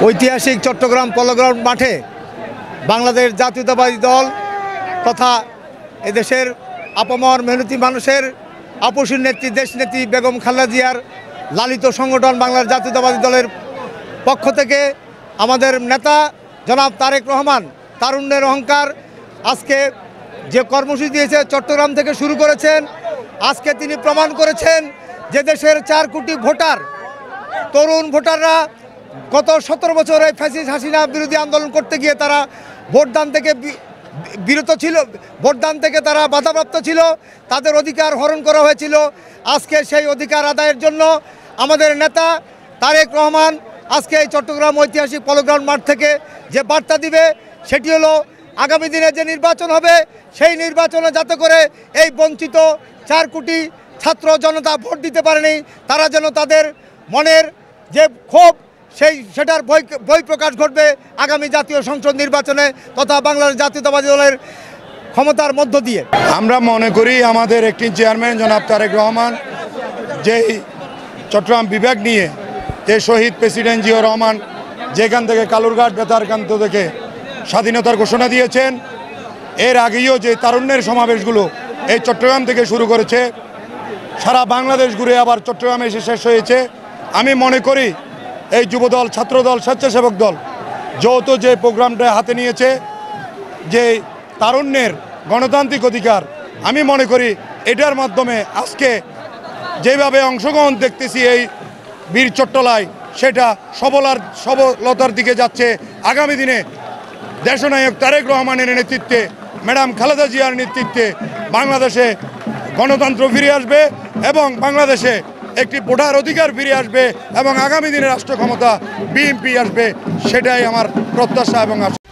ঐতিহাসিক চট্টগ্রাম পলো গ্রাউন্ড মাঠে বাংলাদেশ জাতীয়তাবাদী দল তথা এদেশের আপামর মেহনতি মানুষের আপসীর নেত্রী দেশনেত্রী বেগম খালেদা জিয়ার লালিত সংগঠন বাংলার জাতীয়তাবাদী দলের পক্ষ থেকে আমাদের নেতা জনাব তারেক রহমান তারুণ্যের অহংকার আজকে যে কর্মসূচি দিয়েছে চট্টগ্রাম থেকে শুরু করেছেন। আজকে তিনি প্রমাণ করেছেন যে দেশের 4 কোটি ভোটার তরুণ ভোটাররা গত 17 বছর এই ফ্যাসিস্ট হাসিনা বিরোধী আন্দোলন করতে গিয়ে তারা ভোটদান থেকে বিরত ছিল, ভোটদান থেকে তারা বাধাপ্রাপ্ত ছিল, তাদের অধিকার হরণ করা হয়েছিল। আজকে সেই অধিকার আদায়ের জন্য আমাদের নেতা তারেক রহমান আজকে এই চট্টগ্রাম ঐতিহাসিক পলো গ্রাউন্ড মাঠ থেকে যে বার্তা দিবে সেটি হলো আগামী দিনে যে নির্বাচন হবে সেই নির্বাচনে যাতে করে এই বঞ্চিত 4 কোটি ছাত্র জনতা ভোট দিতে পারেনি, তারা যেন তাদের মনের যে ক্ষোভ সেটার বই প্রকাশ ঘটবে আগামী জাতীয় সংসদ নির্বাচনে তথা বাংলাদেশ জাতীয়তাবাদী দলের ক্ষমতার মধ্য দিয়ে। আমরা মনে করি আমাদের একটি চেয়ারম্যান জনাব তারেক রহমান যেই চট্টগ্রাম বিভাগ নিয়ে যে শহীদ প্রেসিডেন্ট জিয়াউর রহমান যেখান থেকে কালুরঘাট বেতারকান্ত থেকে স্বাধীনতার ঘোষণা দিয়েছেন, এর আগেও যে তারুণ্যের সমাবেশগুলো এই চট্টগ্রাম থেকে শুরু করেছে, সারা বাংলাদেশ ঘুরে আবার চট্টগ্রামে এসে শেষ হয়েছে। আমি মনে করি এই যুবদল, ছাত্রদল, স্বেচ্ছাসেবক দল যৌথ যে প্রোগ্রামটা হাতে নিয়েছে, যে তারুণ্যের গণতান্ত্রিক অধিকার, আমি মনে করি এটার মাধ্যমে আজকে যেভাবে অংশগ্রহণ দেখতেছি এই বীর চট্টলায়, সেটা সবলতার দিকে যাচ্ছে। আগামী দিনে দেশনায়ক তারেক রহমানের নেতৃত্বে, ম্যাডাম খালেদা জিয়ার নেতৃত্বে বাংলাদেশে গণতন্ত্র ফিরে আসবে এবং বাংলাদেশে একটি ভোটার অধিকার ফিরে আসবে এবং আগামী দিনে রাষ্ট্র ক্ষমতা বিএনপি আসবে, সেটাই আমার প্রত্যাশা এবং আশা।